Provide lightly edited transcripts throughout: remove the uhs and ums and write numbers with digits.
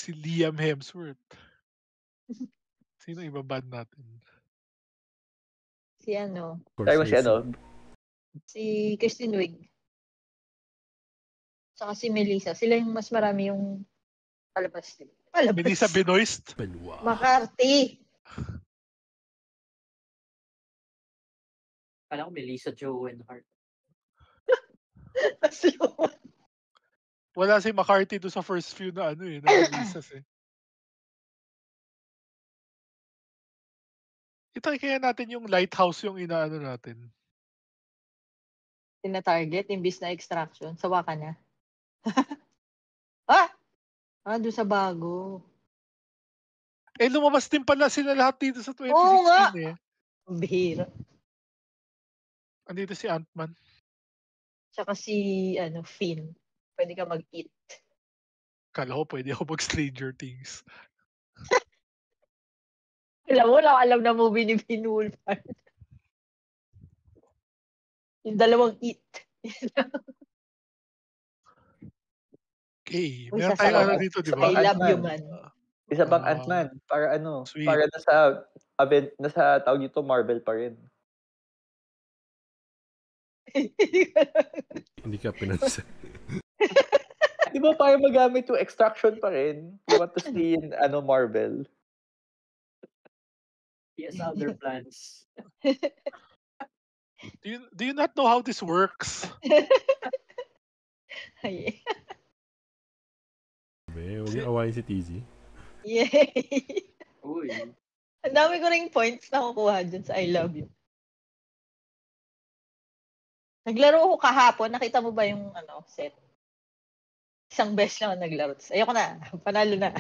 Si Liam Hemsworth. Sino iba-ban natin? Si ano? Kaya mo si ano? Si Kristen Wiig. Saka si Melissa. Sila yung mas marami yung palabas. Melissa Benoist? McCarthy. Kala ko Melissa Joan Hart. Wala si McCarthy doon sa first few na ano na releases eh. Itry kaya natin yung Lighthouse yung inaano natin. Tina-target, imbis na Extraction. Sawa ka na. Doon sa bago. Lumabas din pala sila lahat dito sa 2016 Oo nga. eh. Ang bihira. Andito si Ant-Man. Tsaka si Finn. Pwede ka mag-eat. Kala ko pwede ako mag-Stranger Things. Alam na movie ni Finn Wolfhard. Yung dalawang eat. Okay. Meron tayong dito, di ba? I love you, man. Isa pang Ant-Man. Para ano? Sweet. Para nasa tawag dito, Marvel pa rin. Hindi ka pinansin. Di ba para magamit yung Extraction pa rin? You want to see in Marvel? He has other plans. Do you not know how this works? Huwag yung awayin si TZ. Yay! Uy. Ang dami ko ring points na kukuha dyan sa I love you. Naglaro ko kahapon. Nakita mo ba yung set? Isang beses lang ako naglaro. Ayoko na. Panalo na.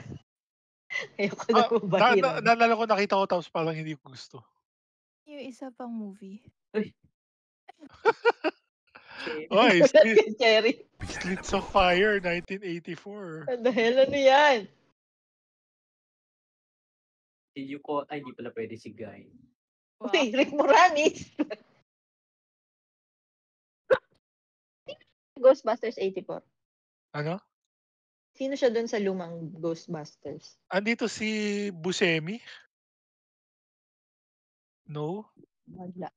Ayoko na bumahira. Naalala ko, nakita ko tapos parang hindi ko gusto. Yung isa pang movie. Uy. Oy, Cherry. Streets of Fire, 1984. What the hell? Ano yan? Hindi pala pwede si Guy. Wow. Uy, Rick Moranis. Ghostbusters 84. Ano? Sino siya doon sa lumang Ghostbusters? Andito si Buscemi? No? Wala.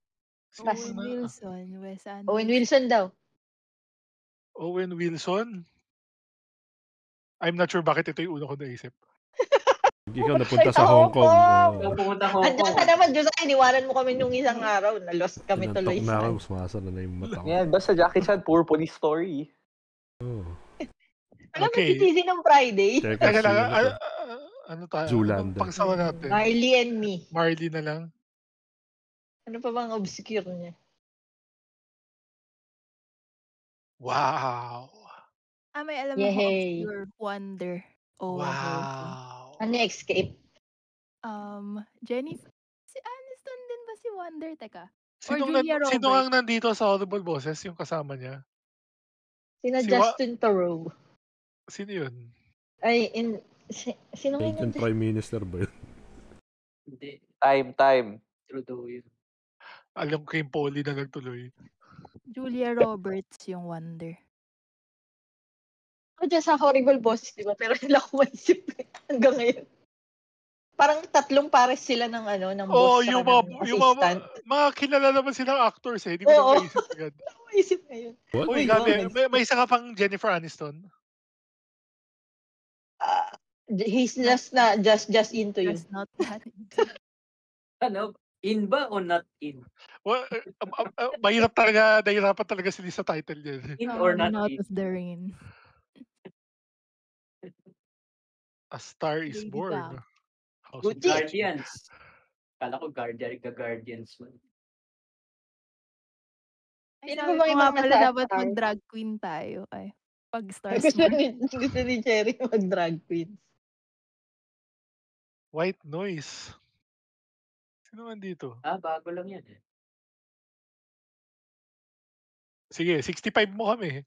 Owen Wilson, Wes Anderson. Owen Wilson daw. Owen Wilson? I'm not sure bakit ito yung una ko naisip. Ikaw napunta sa Hong Kong. Napunta Hong Kong. Andiyan ka naman, Diyos ay, iniwanan mo kami nung isang araw. Na-lost kami tuloy. Nantok na ako, sumasara na yung mata ko. Yan, basta Jackie Chan, pure police story. Oh. Alam mo, titisi ng Friday. Teka lang, ano tayo? Zoolander. Pagsawa natin. Marley and Me. Marley na lang. Ano pa bang obscure niya? Wow. May alam mo obscure Wonder. Wow. Ano Escape? Jennifer. Si Aniston din ba si Wonder? Teka. Sino ang nandito sa Audible Boses yung kasama niya? Justin Theroux. Sino yun? Sino ngayon? Prime Minister ba yun? Hindi. Time. Trudeau yun. Alam ko yung Polly na nagtuloy. Julia Roberts yung Wonder. Ako dyan sa Horrible Bosses, di ba? Pero wala ko maisip hanggang ngayon. Parang tatlong pares sila ng boss sa assistant. Mga kilala naman silang actors eh. Hindi mo na maisip agad. Maisip ngayon. Uy, gabi, may isa ka pang Jennifer Aniston? He's just into you. Just not that. In ba o not in? Well, nahirapan talaga sila sa title niya. In or not Not in? of the Rain. A Star is Lady Born. Gaga. Good Guardians. Kala ko Guardians man. Ay, Sino sabi ba ko bang nga ibang pala nasa dapat Star? mag-drag queen tayo. Ay, pag Stars Gusto ni Cherry mag-drag queens. White Noise. Sino man dito? Bago lang yan eh. Sige, 65 mo kami.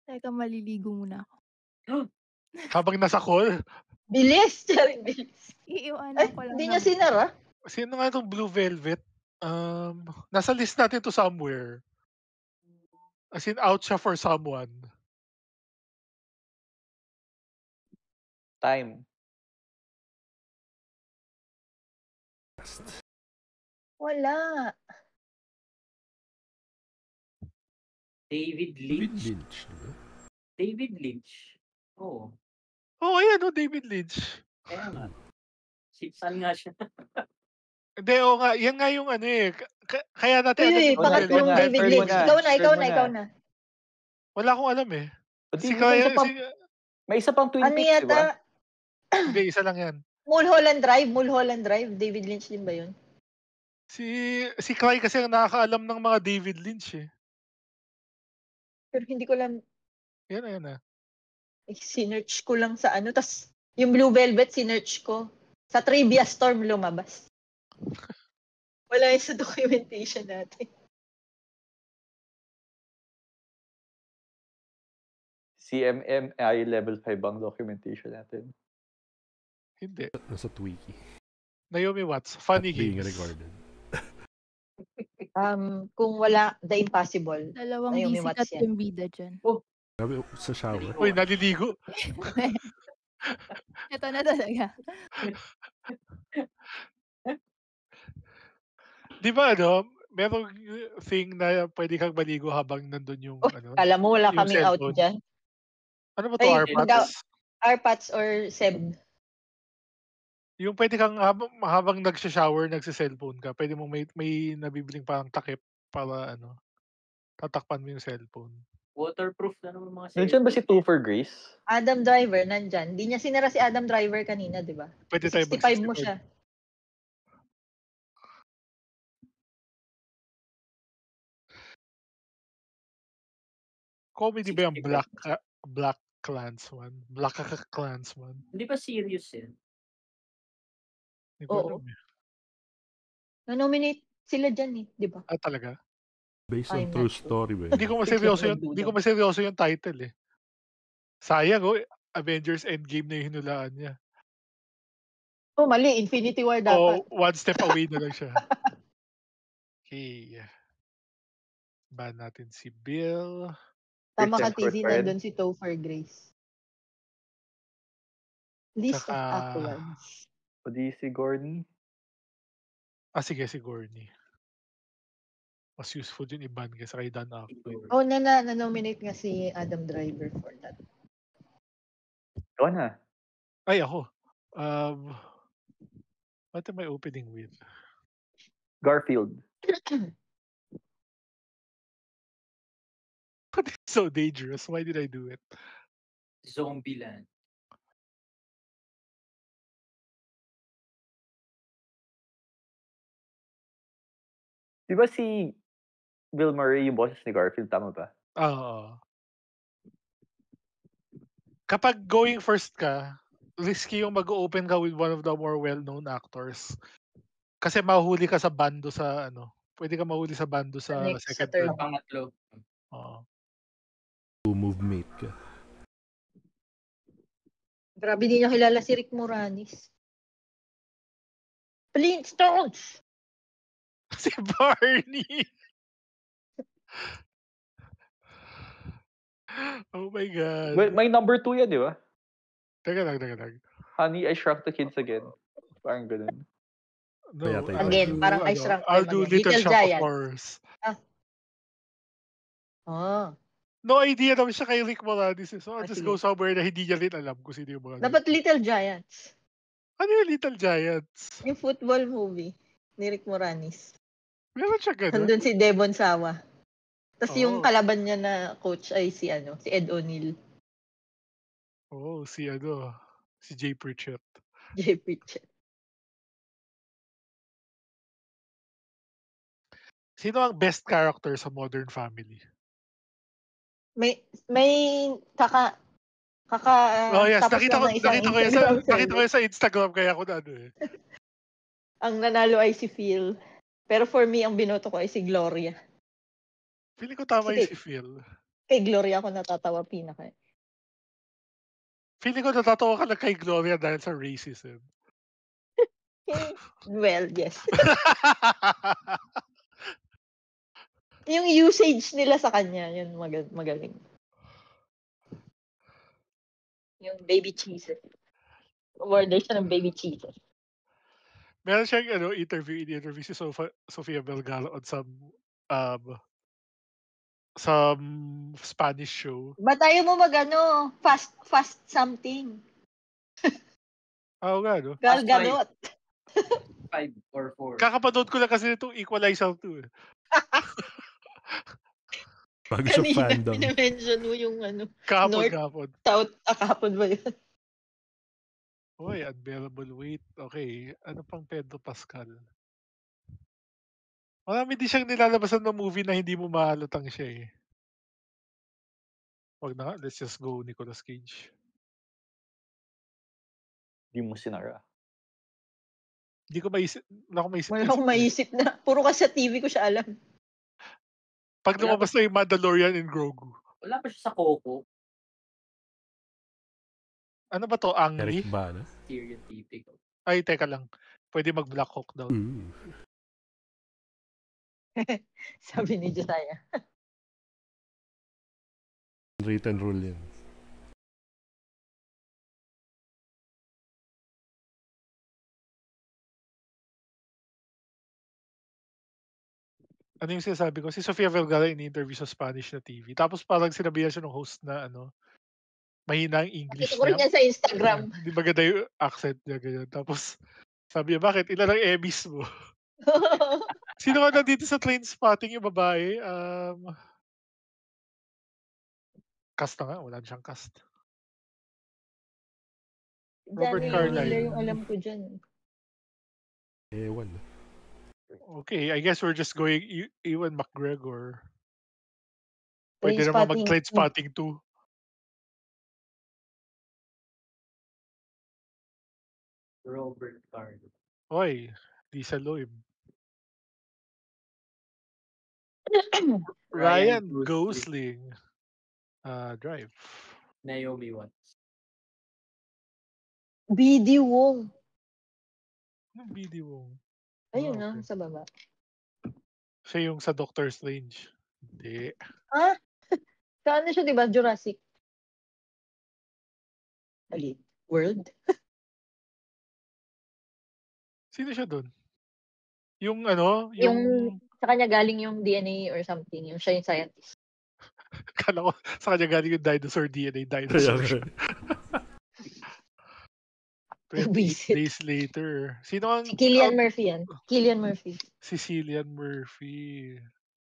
Teka, maliligo muna ako. Habang nasa call? Bilis! Cherry, bilis. Iiwanan ko lang. Hindi niya sinara? Sino nga itong Blue Velvet? Nasa list natin to somewhere. As in, out siya for someone. Time. Wala. David David Lynch. Lynch. Diba? David Lynch. Oo. Oh, ayan o, David Lynch. Kaya nga. Saan nga siya? Hindi, oo nga. Yan nga yung ano eh. Kaya natin Uy, alam uy, yung Blue pangatlong Turn mo na, Velvet. David turn mo Lynch. na, Ikaw na, ikaw turn mo na, na. ikaw na. Wala akong alam eh. Pati Si may isa Kaya, pang, si, may isa pang Twin Ano Peaks, di ba? yata? hindi, isa lang yan. Mulholland Drive. David Lynch din ba yun? Si Clay kasi ang nakakaalam ng mga David Lynch eh. Pero hindi ko lang, Yan na. sinearch ko lang sa ano. Tas yung Blue Velvet, sinearch ko. Sa Trivia Storm lumabas. Wala yun sa documentation natin. CMMI level 5 ang documentation natin. Hindi. Nasa Twiki. Naomi Watts, Funny Being Games. recorded. Kung wala, The Impossible. Dalawang Naomi DC Watts at yan. yung bida dyan. Sabi, sa shower. Uy, naliligo. Ito na talaga. Di ba merong thing na pwede kang maligo habang nandun yung Oh, kala mo wala yung kaming out cellphone. dyan. Ano ba to, Ay, Arpats? Arpats or Seb. Yung pwede kang habang nagsha-shower, nagse-cellphone ka, pwede mong may nabibiling parang takip para tatakpan mo yung cellphone. Waterproof na naman mga Nandiyan ba si Two for Grace? Adam Driver, nandyan. Di niya sinara si Adam Driver kanina, di ba? Pwede tayo 65 mo siya. Comedy ba yung 65. Black Klansman? Black Klansman? Hindi ba serious yan? Hindi ko Oo. alam eh. Na-nominate sila dyan eh, di ba? Ah, talaga? Based on I'm true not sure. story ba yun? Hindi ko maseryoso yung title eh. Sayang Avengers Endgame na yung hinulaan niya. Oh, mali. Infinity War dapat. One step away na lang siya. Okay. Ban natin si Bill. Tama ka, Chris Hemsworth TZ, pa rin. nandun si Topher Grace. List of Tsaka- accolades. O di si Gordon? Sige, si Gorney. Mas useful yung iban kaysa kay Dan Affleck. Oh, na-nominate nga si Adam Driver for that. Ikaw na. Ay, ako. What am I opening with? Garfield. It's so dangerous. Why did I do it? Zombieland. Di ba si Bill Murray yung boses ni Garfield? Tama ba? Oo. Kapag going first ka, risky yung mag-open ka with one of the more well-known actors. Kasi mahuli ka sa bando sa pwede ka mahuli sa bando sa Next, second sa third. turn. Sa pangatlo. Oo. Move mate ka. Grabe, di niya kilala si Rick Moranis. Flintstones! Si Barney! Oh my God. May number 2 yan, di ba? Teka lang. Honey, I Shrunk the Kids Again. Parang ganun. No, Kaya tayo- I'll Again, do, parang I Shrunk I'll Them do Again. Little Little Shop Giants. of Horrors. Oh. No idea naman siya kay Rick Moranis. So I'll just Sige. go somewhere na hindi niya rin alam kung sino yung mga Dapat Little Giants. Ano yung Little Giants? Yung football movie ni Rick Moranis. Meron siya ganun? Nandun si Devon Sawa. Tapos yung Oh. kalaban niya na coach ay si Ed O'Neill. Si Jay Pritchett. Jay Pritchett. Sino ang best character sa Modern Family? May yes, tapos nakita lang ng isang ko Instagram survey. sa Instagram kaya ako na Ang nanalo ay si Phil. Pero for me, ang binoto ko ay si Gloria. Feeling ko tama Sige. yung si Phil. Kay Gloria ako natatawa pinaka. Feeling ko natatawa ka lang kay Gloria dahil sa racism. Well, yes. Yung usage nila sa kanya, yun magaling. Yung baby cheeses. Order siya ng baby cheeses. Meron siyang interview si Sofia Vergara on some Spanish show. Ba't tayo mo fast something? Oo nga, no? Gal Gadot. 5 or 4. Kakapanood ko lang kasi itong Equalizer 2. Bago siya Kanina, fandom. pinamension mo yung Kahapon. South, kahapon ba yun? Uy, Unbearable Weight. Okay. Ano pang Pedro Pascal? Marami din siyang nilalabasan ng movie na hindi mo mahalatang siya eh. Wag na nga, let's just go Nicolas Cage. Hindi mo sinara. Hindi ko maisip. Wala akong maisip. Wala akong maisip na. Puro kasi sa TV ko siya alam. Pag lumabas na yung Mandalorian and Grogu. Wala pa siya sa Coco. Ano ba to? Angry? Eric Bana. Stereotypical. Ay, teka lang. Pwede mag-Black Hawk down. Ooh. Sabi ni Josiah. Written rule yan. Ano yung sinasabi ko? Si Sofia Vergara in-interview sa Spanish na TV. Tapos parang sinabihan siya ng host na mahina ang English Nakita ko rin yan sa Instagram. Hindi maganda yung accent niya. Ganyan. Tapos sabi niya, bakit? Ilan ang Emmys mo? Sino ka na dito sa Trainspotting yung babae? Cast na nga. Wala siyang cast. Robert Johnny Carlyle. Miller yung alam ko dyan. Ewan. Okay, I guess we're just going Ewan McGregor. Pwede naman mag-Trainspotting 2. Robert Carlyle. Oy, Lisa Loeb. Ryan Gosling. Drive. Naomi Watts. BD Wong. Anong BD Wong? Ayun okay. sa baba. Siya yung sa Doctor Strange. Hindi. Sa ano siya, di ba? Jurassic. World? Sino siya doon? Yung Yung sa kanya galing yung DNA or something. Yung siya yung scientist. Kala ko sa kanya galing yung dinosaur DNA. Dinosaur. 28 days later. Sino ang... Si Cillian Murphy yan. Cillian Murphy. Si Cillian Murphy.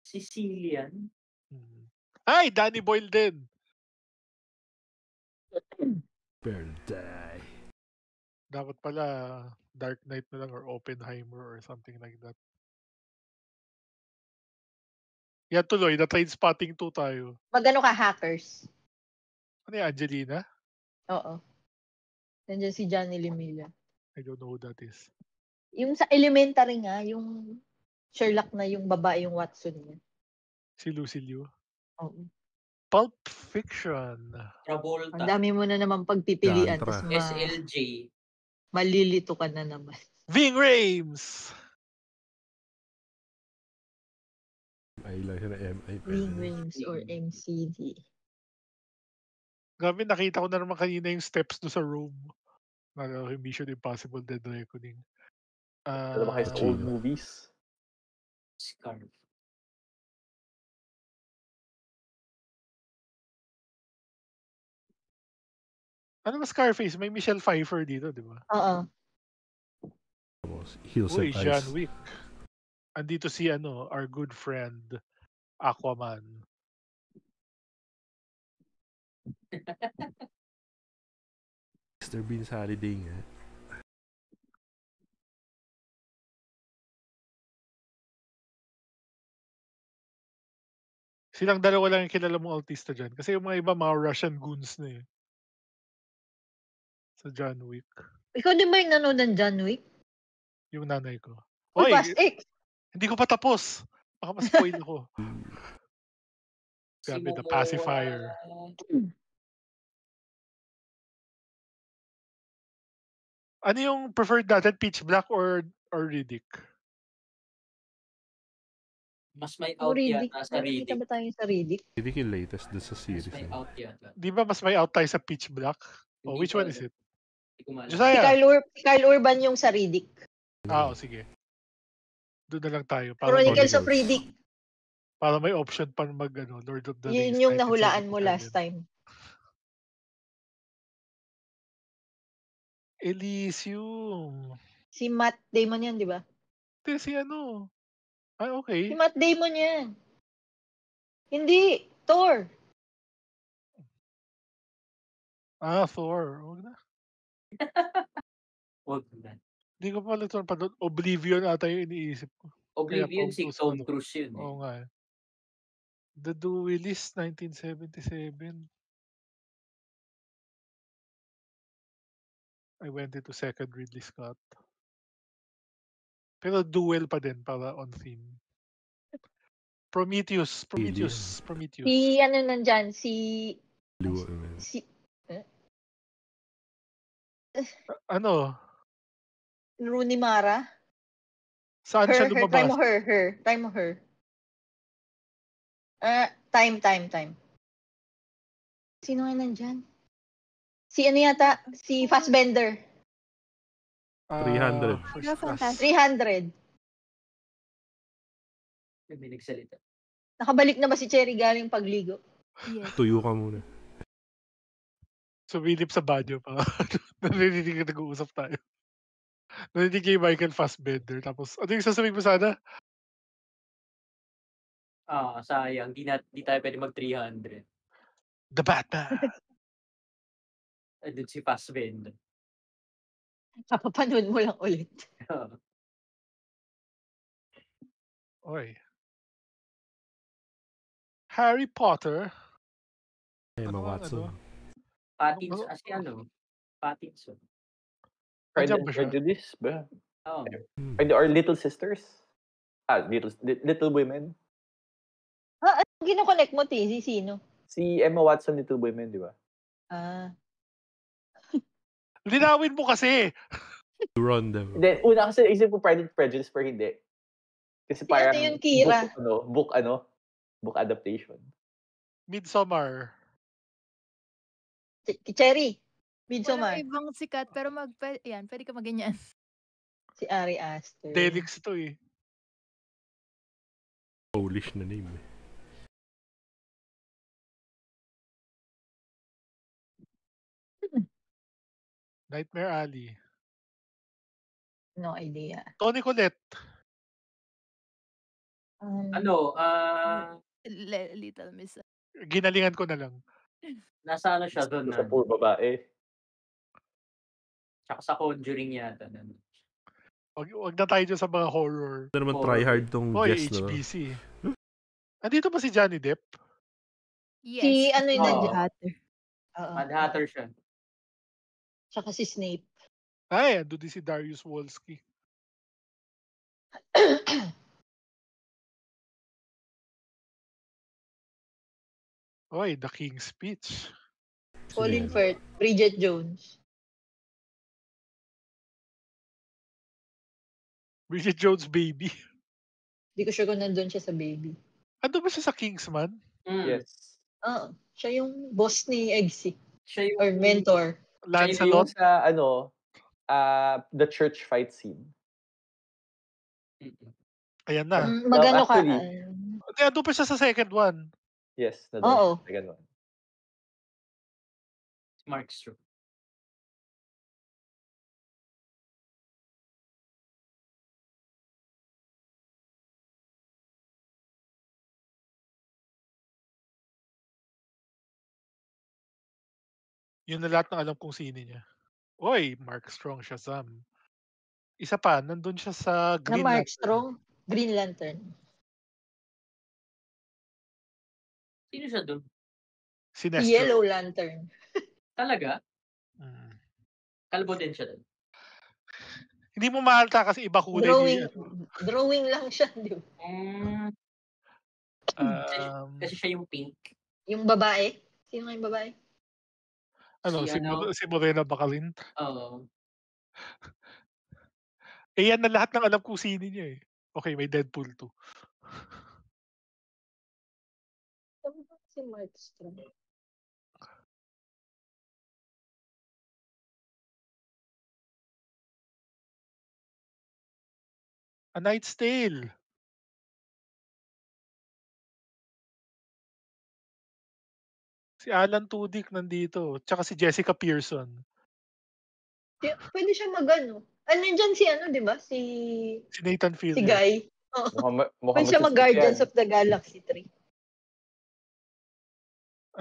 Sicilian? Ay, Danny Boyle din. Better die. Dapat pala Dark Knight na lang or Oppenheimer or something like that. Yan tuloy, na Trainspotting 2 tayo. Magano ka, Hackers? Ano yung Angelina? Oo. Nandiyan si Johnny Limilla. I don't know who that is. Yung sa Elementary nga, yung Sherlock na yung babae yung Watson niya. Si Lucy Liu. Oo. Pulp Fiction. Travolta. Ang dami mo na naman pagpipilian. Yantra. Tapos SLJ. malilito ka na naman. Ving Rhames! Ay lang siya na MI. Wing Rhames or MCD. Grabe, nakita ko na naman kanina yung steps do sa room. Yung Mission Impossible Dead Reckoning. Alam mo kayo sa old movies? Scarf. Ano ba Scarface? May Michelle Pfeiffer dito, di ba? Oo. Heels Uy, and John Ice. Wick. Andito si our good friend, Aquaman. Mr. Bean's Holiday nga. Silang dalawa lang yung kilala mong artista dyan. Kasi yung mga iba, mga Russian goons na eh. Sa John Wick. Ikaw din ba yung nanood ng John Wick? Yung nanay ko. Uy, Oy, Fast X! hindi ko pa tapos. Baka ma-spoil ako. Grabe, the Momoa. pacifier. Ano yung preferred natin? Pitch Black or Riddick? Mas may Yung out Riddick. yata sa May nakita Riddick. ba tayo sa Riddick? Hindi yung latest doon sa Mas series. may out yata. Di ba mas may out tayo sa Pitch Black? Oh, Hindi which ko one is alam. it? Hindi ko maalam. Si Josiah. Kyle Urban yung sa Riddick. Sige. Doon na lang tayo. Chronicles of Chronicles. Riddick. Para may option pa mag Lord of the Rings. Yun yung nahulaan mo 1977. last time. Elysium. Si Matt Damon yan, di ba? Hindi, si ano. Okay. Si Matt Damon yan. Hindi. Thor. Thor. Huwag na. Wag na. Hindi ko pala ito napanood. Oblivion ata yung iniisip ko. Oblivion si Tom Cruise Cruise yun eh. Oo nga. The Duelist, 1977. I went into second Ridley Scott. Pero duel pa din para on theme. Prometheus. Si ano nandyan? Si Ano? Rooney Mara? Saan siya lumabas? Try mo her. Time. Sino nga nandyan? Si ano yata? Si Fassbender. 300. First class. Fantastic. 300. May nagsalita. Nakabalik na ba si Cherry galing pagligo? Yes. Tuyo ka muna. Sumilip sa banyo pa. Narinig ka nag-uusap tayo. Narinig kay Michael Fassbender. Tapos, ano yung sasabihin mo sana? Sayang. Di tayo pwede mag 300. The Batman. Doon si Fassbender. Papapanood mo lang ulit. Oy. Harry Potter. Emma Ano ang Watson. Pattinson. Si Pattinson. Pride Andyan and ba siya? Prejudice ba? Oo. Or Little Sisters? Little Women? Ano gino-connect mo, Tizi? Sino? Si Emma Watson, Little Women, di ba? Linawin mo kasi. You run them. Then, una kasi isip ko Pride and Prejudice, pero hindi. Kasi Si parang ano yun, Kira? book adaptation. Midsommar. Cherry. Walang Midsommar. ibang sikat, pero pwede ka maganyan. Si Ari Aster. Delix to eh. Polish na name eh. Nightmare Alley. No idea. Toni Collette. Little Miss. Ginalingan ko na lang. Nasa ano siya doon Sa poor babae. Tsaka sa Conjuring yata. Wag na tayo dyan sa mga horror. Ito naman try hard tong guest na. HBC. Andito ba si Johnny Depp? Yes. Si ano yun Oo. nandiyan? Hatter. Mad Hatter siya. Tsaka si Snape. Ay, ando din si Darius Wolski. Oy, The King's Speech. Colin Sige. Firth. Bridget Jones. Bridget Jones' Baby. Hindi ko sure kung nandun siya sa Baby. Ando ba siya sa Kingsman? Yes. Oo. Siya yung boss ni Eggsy. Siya yung Or mentor. Siya yung Lancelot? sa the church fight scene. Ayan na. Magano ka? actually, Hindi, ando pa siya sa second one. Yes, na Oo. ganun. Mark Strong. Yun na lahat ng alam kong sine niya. Oy, Mark Strong, Shazam. Isa pa, nandun siya sa Na Green Mark Lantern. Strong. Green Lantern. Sino siya doon? Sinestro. Yellow Lantern. Talaga? Mm. Kalbo din siya doon. Hindi mo mahalta kasi iba kulay. Drawing lang siya. Di ba? Kasi siya yung pink. Yung babae. Sino nga yung babae? Si Morena Baccarin. Oo. Eh, yan na lahat ng alam kong sino niya, eh. Okay, may Deadpool 2. Tama ba si Mark Strong? A Knight's Tale. Si Alan Tudyk nandito, tsaka si Jessica Pearson. Pwede siya mag-ano. Nandyan si ano, di ba? Si Nathan si Fillion. Guy. Oo. Mukhang Pwede siya masisip mag-Guardians yan. of the Galaxy 3.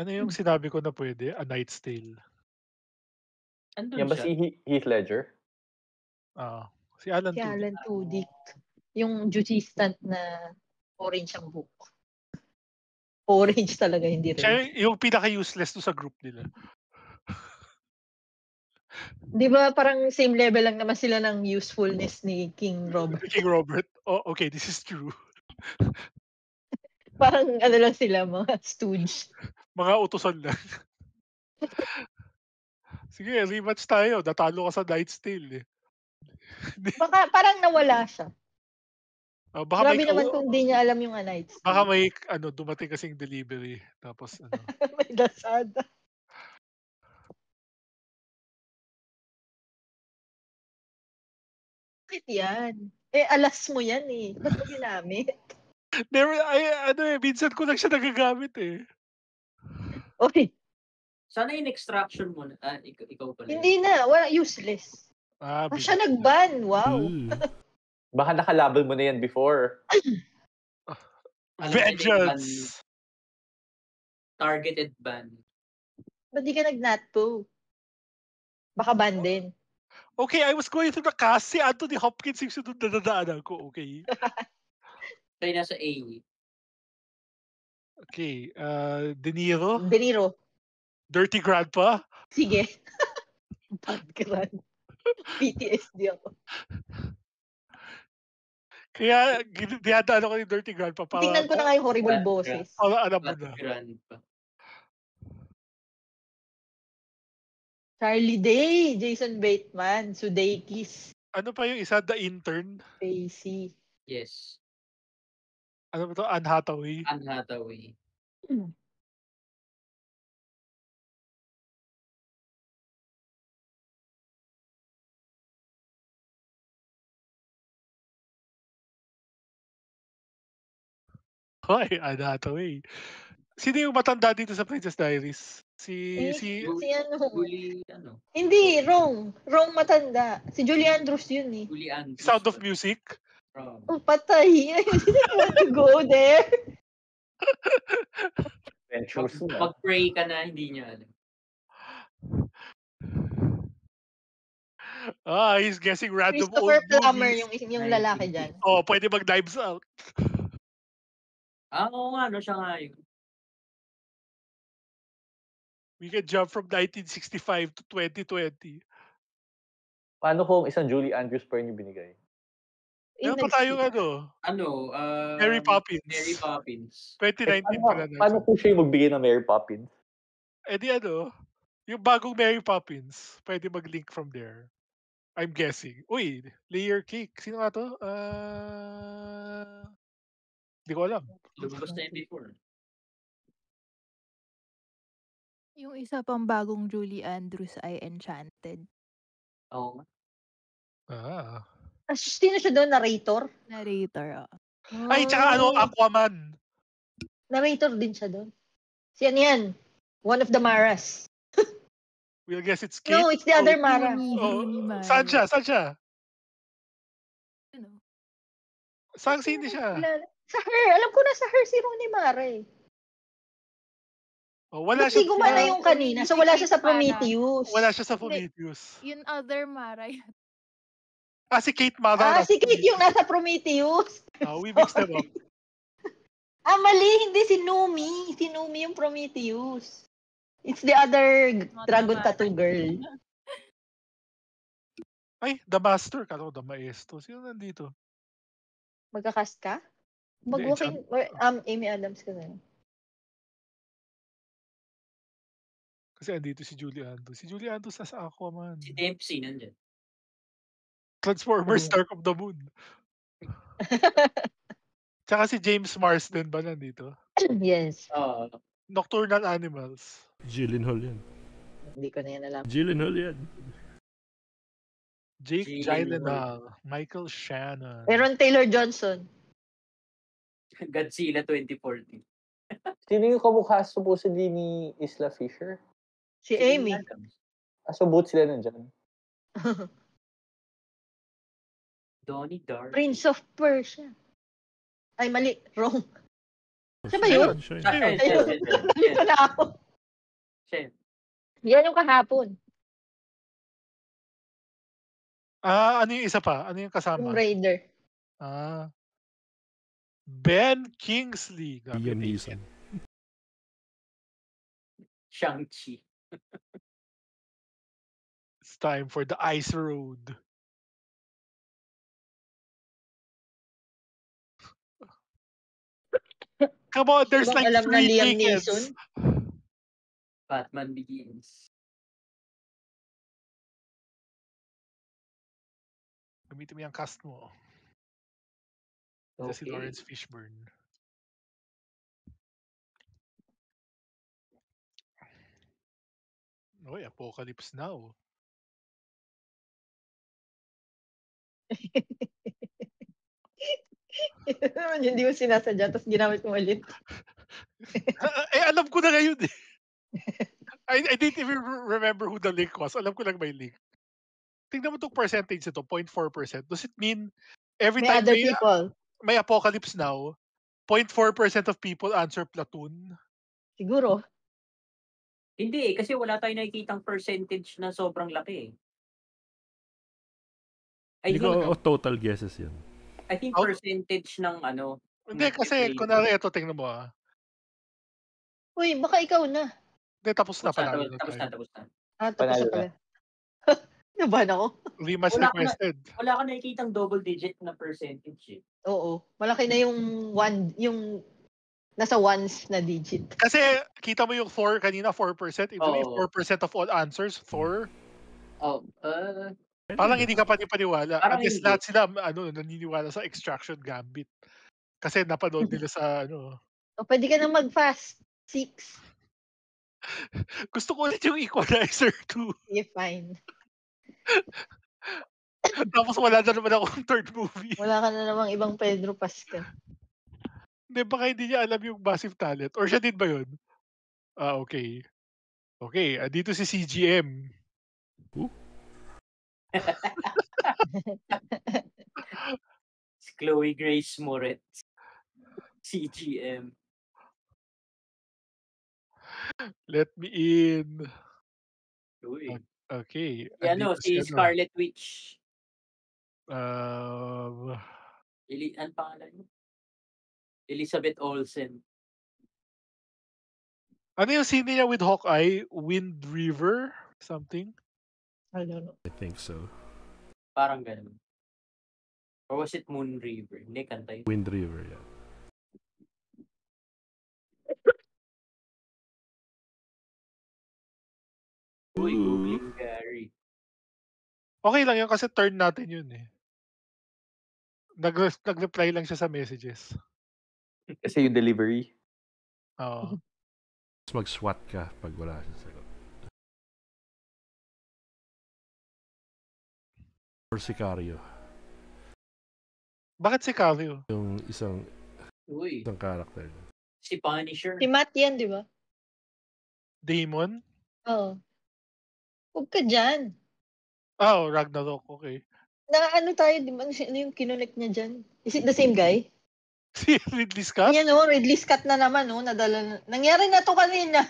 Ano yung sinabi ko na pwede? A Knight's Tale. Andun Yan ba siya. si Heath Ledger? Si Alan Si Tudyk. Alan Tudyk. Yung Juicy-stant na orange ang book. Orange talaga, hindi Siya red. yung pinaka-useless to sa group nila. Di ba parang same level lang naman sila ng usefulness ni King Robert? King Robert. Oh, okay, this is true. Parang ano lang sila, mga stooge. Mga utusan lang. Sige, rematch tayo. Natalo ka sa Knight's Tale, eh. Baka parang nawala siya. Baka Grabe naman kung di niya alam yung A Knight's baka Tale. may dumating kasing delivery. Tapos May Lazada. Bakit yan? Alas mo yan eh. Ba't mo ginamit? Minsan ko lang siya nagagamit, eh. Oy, Sana yung extraction mo na. Ikaw pala. hindi na. Wala, useless. Siya nag-ban. Wow. Baka nakalabel mo na yan before. Vengeance! Targeted ban. Ba't di ka nag-natpo? Baka ban din. Okay, I was going through the cast. Si Anthony Hopkins yung sunod na dadaanan ko. Okay. Tayo nasa A. Okay. De Niro. De Niro. Dirty Grandpa. Sige. Bad grand. PTSD ako. Kaya, dinadaan ako ni Dirty Grandpa. Tingnan ko na nga yung horrible bosses. Para alam mo na. Grandpa. Charlie Day, Jason Bateman, Sudeikis. Ano pa yung isa? The Intern? Pacey. Yes. Ano ba ito? Anne Hathaway? Anne Hathaway. Hoy, Anne Hathaway. Sino yung matanda dito sa Princess Diaries? Si ano? Julie, ano? Hindi, wrong. Wrong matanda. Si Julie Andrews yun eh. Julie Andrews. Sound of Music? Oh, patay. I didn't want to go there. Mag-pray ka na, hindi niya alam. He's guessing random Christopher old Plummer movies. yung lalaki dyan. Oh, pwede mag-Knives Out. Oo nga, siya nga yun. We can jump from 1965 to 2020. Paano kung isang Julie Andrews pa rin yung binigay? Meron pa tayong Mary Poppins. Mary Poppins. 2019 pala na. Paano kung siya yung magbigay ng Mary Poppins? Yung bagong Mary Poppins, pwede mag-link from there. I'm guessing. Uy, Layer Cake. Sino nga to? Hindi ko alam. Lumabas na yun before. Yung isa pang bagong Julie Andrews ay Enchanted. Oo. Sino siya doon? Narrator? Narrator, Ay, tsaka Aquaman. Narrator din siya doon. Si ano yan? One of the Maras. We'll guess it's Kate. No, it's the other Mara. Saan siya? Ano? Saan sino siya? Sa Her. Alam ko na sa Her si Rooney Mara eh. Wala siya. Gumana yung kanina. So wala siya sa Prometheus. Wala siya sa Prometheus. Yung other Mara. Si Kate Mara. Si Kate yung nasa Prometheus. We mixed them up. Mali. Hindi si Numi. Si Numi yung Prometheus. It's the other Dragon Tattoo girl. Ay, The Master. Kala ko The Maestro. Sino nandito? Magkakast ka? Mag-walking, Amy Adams ka na. Kasi andito si Julie Andrews. Si Julie Andrews nasa Aquaman. Si Dempsey nandyan. Transformers Dark of the Moon. Tsaka si James Marsden ba nandito? Yes. Nocturnal Animals. Gyllenhaal yan. Hindi ko na yan alam. Gyllenhaal yan. Jake Gyllenhaal. Gyllenhaal. Michael Shannon. Meron Taylor Johnson. Godzilla 2014. Sino yung kamukha supposedly ni Isla Fisher? Si Amy. So both sila nandyan. Donnie Darko. Prince of Persia. Ay, mali. Wrong. Siya ba Siya yun? Siya yun. Ayun. Nalito na ako. Siya. Yan yung kahapon. Ano yung isa pa? Ano yung kasama? Tomb Raider. Ben Kingsley. Liam Neeson. Shang-Chi. It's time for the Ice Road. Come on, there's Ibang like alam na 3 Liam tickets. Neeson. Batman Begins. Gamitin mo yung cast mo. Si Okay. Lawrence Fishburne. Oy, Apocalypse Now. Hindi mo sinasadya, tapos ginamit mo ulit. Alam ko na ngayon eh. I didn't even remember who the link was. Alam ko lang may link. Tingnan mo itong percentage ito, 0.4%. Does it mean every May time other people. may Apocalypse Now, 0.4% of people answer Platoon? Siguro. Hindi kasi wala tayong nakikitang percentage na sobrang laki I Hindi think, ko total guesses yan. I think percentage ng Hindi, kasi kunwari ito, tingnan mo Uy, baka ikaw na. Hindi, tapos na pala. Tapos na. Tapos na Panalo pala. Nabahan ako. Rematch Wala ka requested. Wala ka nakikitang double digit na percentage Oo. Malaki na yung nasa ones na digit. Kasi kita mo yung Thor kanina, 4%. Ibig sabihin, 4% of all answers, Thor. Parang hindi ka panipaniwala. Unless lahat sila naniniwala sa Extraction Gambit. Kasi napanood nila sa Pwede ka na mag-fast. 6. Gusto ko ulit yung Equalizer 2. Yeah, fine. Tapos wala na naman akong third movie. Wala ka na namang ibang Pedro Pascal. Hindi, baka hindi niya alam yung Massive Talent. Or siya din ba yun? Okay. Okay, dito si CGM. Chloe Grace Moretz. CGM. Let me in. Uy. Okay. Si Scarlet Witch. Ano pangalan mo? Elizabeth Olsen. Ano yung scene niya with Hawkeye? Wind River? Something? I don't know. I think so. Parang ganun. Or was it Moon River? Hindi, kanta yun. Wind River, yeah. Uy, googling Gary. Okay lang yun kasi turn natin yun eh. Nag-reply lang siya sa messages. Kasi yung delivery. Oo. Tapos mag-SWAT ka pag wala siya sagot. Or Sicario. Bakit Sicario? Yung isang character. Si Punisher. Si Matt yan, di ba? Damon? Oo. Huwag ka dyan. Ragnarok. Okay. Tayo, di ba? Ano yung kinonect niya dyan? Is it the same guy? Si Ridley Scott? Yan Ridley Scott na naman, nadala. Nangyari na to kanina.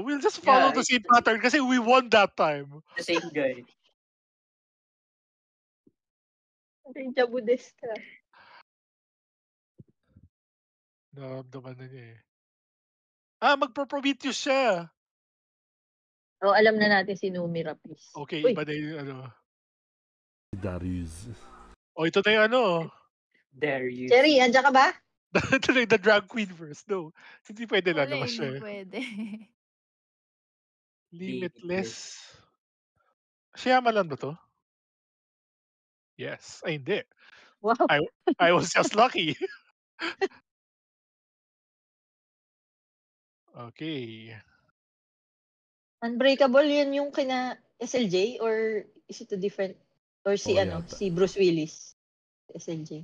We'll just follow the same pattern kasi we won that time. The same guy. Reja Budesta. Naramdaman na niya eh. Magpo-Prometheus siya. Alam na natin si Numi Rapiz. Okay, Uy. iba na yung Darius. Ito na yung Darius. Cherry, andyan ka ba? Ito na yung the drag queen verse. No, hindi pwede Wala, lalabas siya. hindi pwede. Limitless. Shyamalan ba to? Yes. Ay, hindi. Wow. I was just lucky. Okay. Unbreakable, yun yung kina SLJ or is it a different or si Oo, yata. si Bruce Willis? SLJ.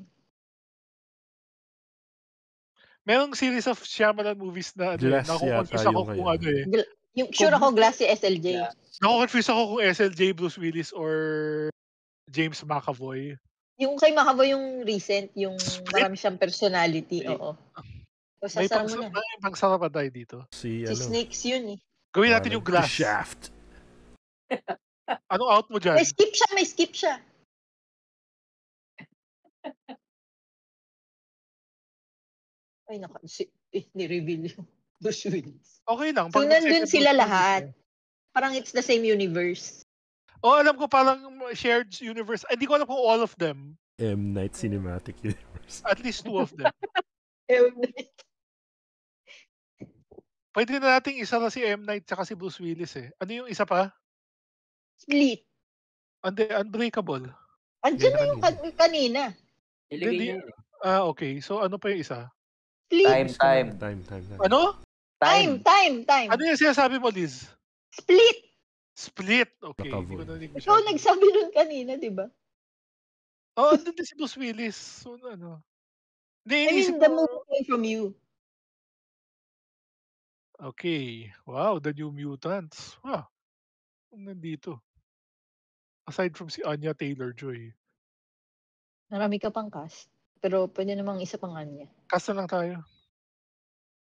Merong series of Shyamalan movies na Glass nako-confuse yata ako yung kung kaya. ano eh. Yung sure ako glass si SLJ. Yeah. Nako-confuse ako kung SLJ, Bruce Willis or James McAvoy. Yung kay McAvoy yung recent, yung Split. marami siyang personality, Split. oo. O May sasara mo na. pangsarapan tayo dito. Si Snakes yun eh. Gawin natin yung Glass. The Shaft. Anong out mo dyan? May skip siya. Ay, ni-reveal yung Bruce Willis. Okay lang. So, nandun sila lahat. Parang it's the same universe. Alam ko parang shared universe. Hindi ko alam kung all of them. M. Night Cinematic Universe. At least 2 of them. M. Night. Pwede na nating isa na si M. Night tsaka si Bruce Willis eh. Ano yung isa pa? Split. Unbreakable. Andiyan na yung kanina. Ilagay niya. Okay. So ano pa yung isa? Split. Time. Ano? Time. Ano yung sinasabi mo, Liz? Split. Okay. Ikaw nagsabi nun kanina, di ba? Andun din si Bruce Willis. So ano? I mean, the movie came from you. Okay. Wow, The New Mutants. Wow. Nandito. Aside from si Anya Taylor-Joy. Marami ka pang cast. Pero pwede namang isa pang Anya. Cast na lang tayo.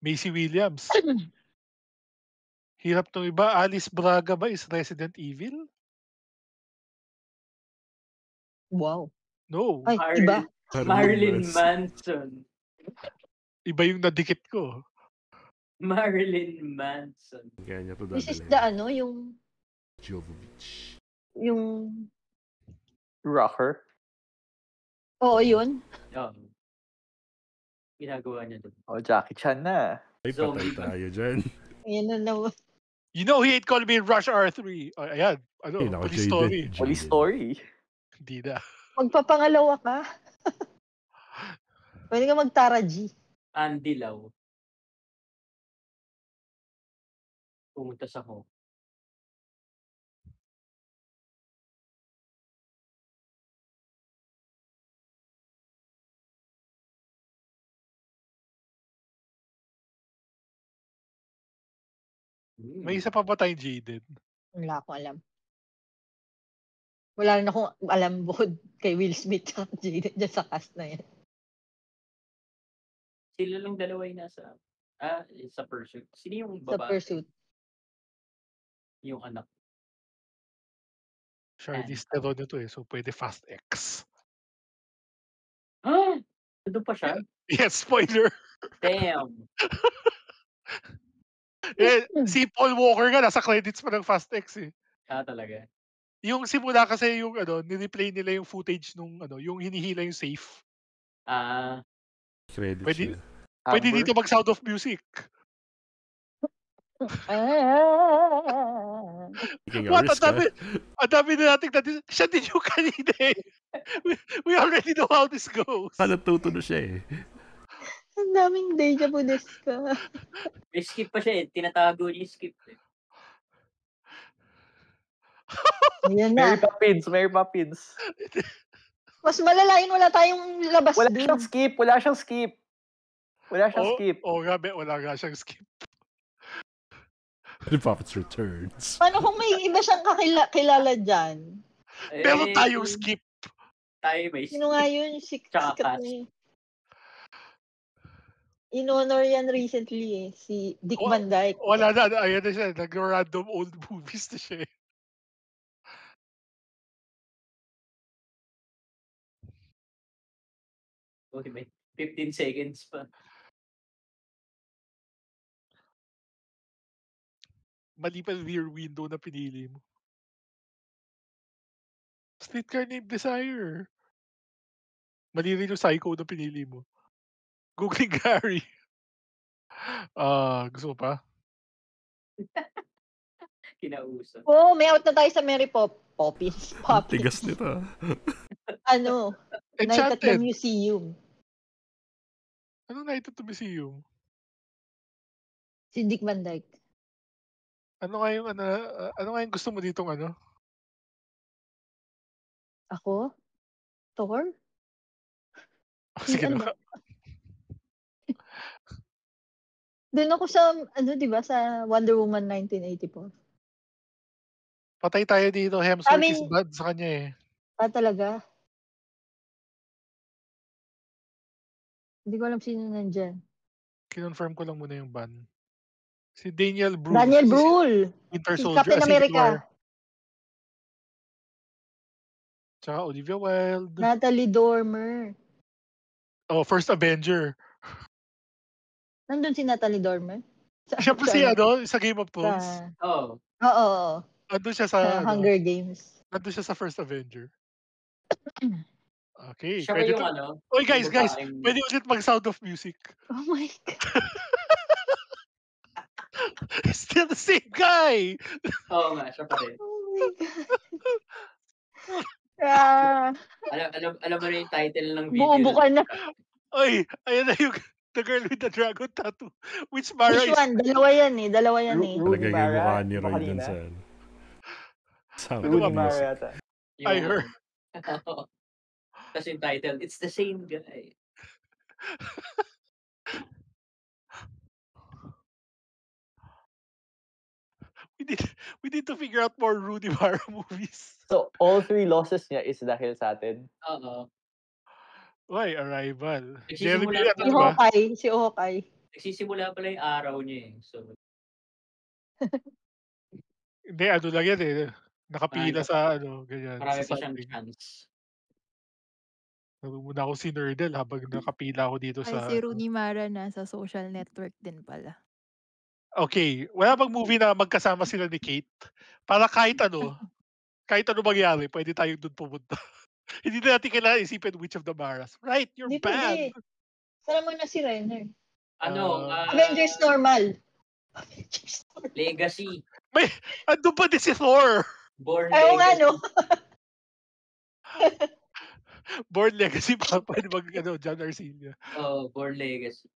Macy Williams. Hirap tong iba. Alice Braga ba is Resident Evil? Wow. No. Ay, iba. Marilyn Manson. Iba yung nadikit ko. Marilyn Manson. This is the yung Jovovich. Yung rocker. Oo, yun. Ginagawa niya doon. Jackie Chan na. Ay, patay tayo dyan. Ayan na naman. You know he ain't gonna be in Rush Hour 3. Ayan. Police Story. Hindi na. Magpapangalawa ka. Pwede ka mag-Tara G. Andy Lau. Pumunta sa Hope. May isa pa ba tayong Jaded? Wala akong alam. Wala rin akong alam bukod kay Will Smith at Jaded dyan sa cast na yan. Sila lang dalawa yung nasa sa Pursuit. Sino yung babae? Sa Pursuit. Yung anak. Charlize Theron na to eh. So pwede Fast X. Doon pa siya? Yes, spoiler. Damn. Si Paul Walker nga nasa credits pa ng Fast X eh. Talaga. Yung simula kasi yung ni-replay nila yung footage nung yung hinihila yung safe. Credits. Pwede dito mag-Sound of Music. What? Ang dami na natin siya din yung kanina eh. We already know how this goes. Natuto na siya eh. Ang daming deja vu ka. May skip pa siya eh. Tinatago niya yung skip eh. Ayan na. Mary Poppins. Mas malalain, wala tayong labas Wala dun. siyang skip. Grabe, wala nga siyang skip. Mary Poppins Returns. Paano kung may iba siyang kilala dyan? Pero tayong skip. Tayo may skip. Sino nga yun? Sikat na yun. In-honor yan recently eh. Si Dick Van Dyke. Wala na. Ayan na siya. Nag-random old movies na siya eh. May 15 seconds pa. Mali pa Rear Window na pinili mo. Streetcar Named Desire. Mali rin yung Psycho na pinili mo. Googling Gary. Gusto mo pa? Kinausap. May out na tayo sa Mary Poppins. Tigas nito. Ano, Night at the Enchanted. Museum. Anong Night at the Museum? Si Dick Van Dyke. Ano nga yung gusto mo ditong ano? Ako? Thor? Sige ano na. ba? Doon ako sa, di ba, sa Wonder Woman 1984. Patay tayo dito. Hemsworth is bad sa kanya eh. Talaga? Hindi ko alam sino nandyan. Kinonfirm ko lang muna yung ban. Si Daniel Brühl. Daniel Brühl! Winter Si Soldier. Captain America. Tsaka Olivia Wilde. Natalie Dormer. Oh, First Avenger. Nandun si Natalie Dormer? Siya pa si sa Game of Thrones. Oo. Oo. Nandun siya sa Hunger Games. Nandun siya sa First Avenger. Okay. Siya ba yung ano? Oy guys, pwede ulit mag-Sound of Music. Oh my God. Still the same guy! Oo nga, siya pa rin. Oh my God. Alam mo na yung title ng video. Buo-buka na. Oy, ayan na yung The Girl with the Dragon Tattoo. Which Mara Which one? Dalawa yan eh. Talagay yung mukha ni Roy dun sa... Rooney Mara yata. I heard. Tapos yung title, it's the same guy. We need to figure out more Rooney Mara movies. So, all 3 losses niya is dahil sa atin? Oo. Why? Arrival. Si Hawkeye. Nagsisimula pala yung araw niya eh. So, hindi, ano lang yan eh. Nakapila sa ganyan. Marami pa siyang chance. Muna ako si Nerdel habang nakapila ako dito sa... Si Rooney Mara nasa social network din pala. Okay. Wala bang movie na magkasama sila ni Kate? Para kahit ano mangyari, pwede tayong doon pumunta. Hindi na natin kailangan isipin which of the Maras. Right, you're bad. Sana mo na si Renner. Avengers Normal. Legacy. May, ando pa din si Thor. Born Legacy. Nga, no? Born Legacy pa. Pwede John Arcilla. Born Legacy.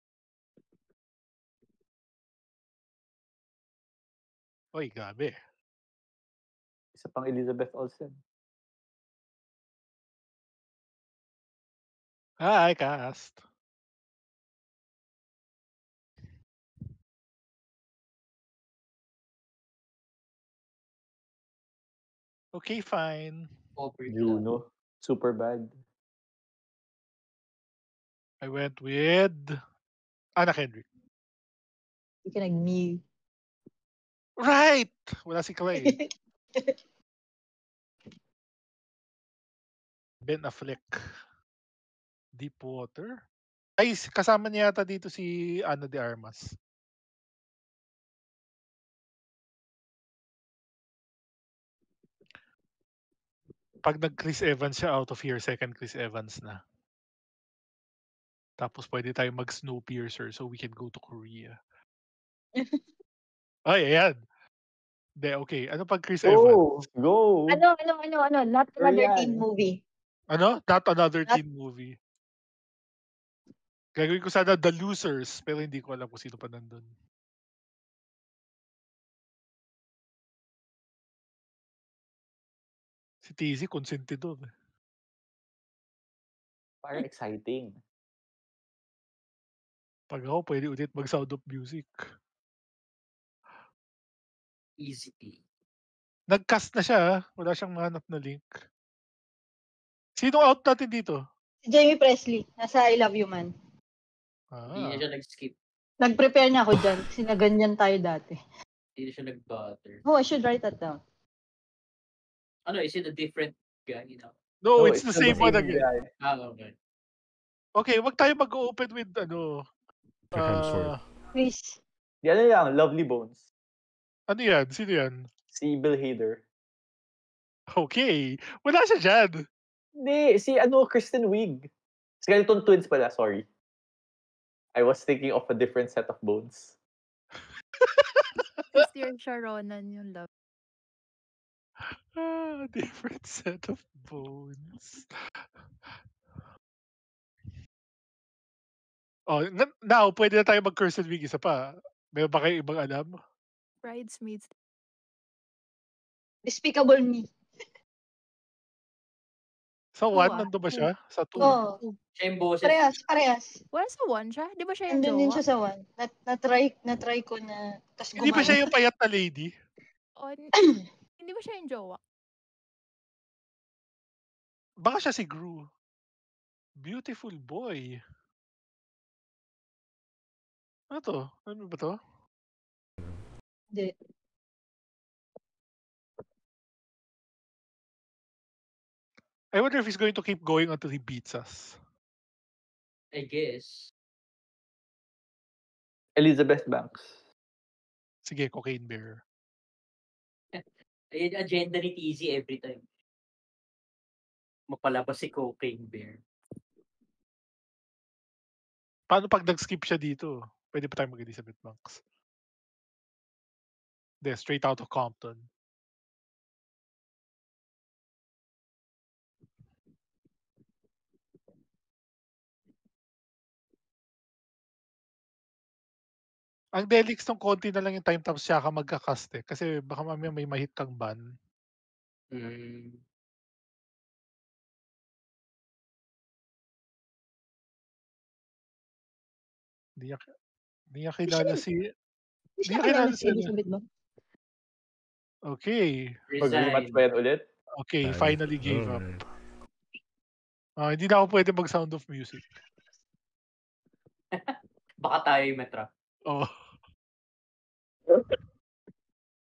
Oy, grabe. Isa pang Elizabeth Olsen. Hi, cast. Okay, fine. Juno. Super bad. I went with Anna Kendrick. Hindi ka nag-me. Right! Wala si Clay. Ben Affleck. Deepwater? Ay, kasama niya yata dito si Ana de Armas. Pag nag-Chris Evans siya, out of here, second Chris Evans na. Tapos pwede tayo mag-Snowpiercer so we can go to Korea. Ay, ayan. Okay. Ano pag Chris Evans? Go! Ano? Not another teen movie. Ano? Not another teen movie. Gagawin ko sana The Losers, pero hindi ko alam kung sino pa nandun. Si TZ, consentidor. Parang exciting. Pag ako, pwede ulit mag-Sound of Music. Easy. Nag-cast na siya. Wala siyang mahanap na link. Sino out natin dito? Si Jamie Presley. Nasa I Love You Man. Hindi na siya nag-skip. Nag-prepare na ako dyan. Kasi naganyan tayo dati. Hindi na siya nag-butter. Oh, I should write that down. Is it a different guy? No, it's the same one again. Okay. Okay, wag tayo mag-open with Chris. Yan lang, Lovely Bones. Ano yan? Sino yan? Si Bill Hader. Okay. Wala siya dyan. Hindi, si Kristen Wiig. Skeleton Twins pala, sorry. I was thinking of a different set of bones. Sister Sharonan yung love. Different set of bones. Oh, now pwede na tayo mag-Kirsten Wiig isa pa. Meron ba kayo ibang alam? Bridesmaids. Despicable Me. Sa 1, Two, nandun ba two. siya? Sa 2? Oo. Siya yung boses. Parehas. Wala sa one siya? Di ba siya yung Nandun din jowa? siya sa 1. Na-try ko na. Tas Hindi ba siya gumana. yung payat na lady? O, hindi ba siya yung jowa? Baka siya si Gru. Beautiful boy. Ano to? Ano ba to? Hindi. I wonder if he's going to keep going until he beats us. I guess. Elizabeth Banks. Sige, Cocaine Bear. Ayun, agenda ni TZ every time. Mapalabas si Cocaine Bear. Paano pag nag-skip siya dito? Pwede pa tayo mag-Elizabeth Banks. Hindi, Straight Out of Compton. Ang Delix nung konti na lang yung time tapos siya ka magkakast eh. Kasi baka mamaya may mahit kang ban. Mm. Hindi niya kilala si... Hindi Hindi siya niya kilala kilala si sila. Elizabeth ba? Okay. Mag-rematch Resign. ba yan ulit? Okay, Ay, finally gave up. alright. Hindi na ako pwede mag-Sound of Music. Baka tayo yung metra. Oh.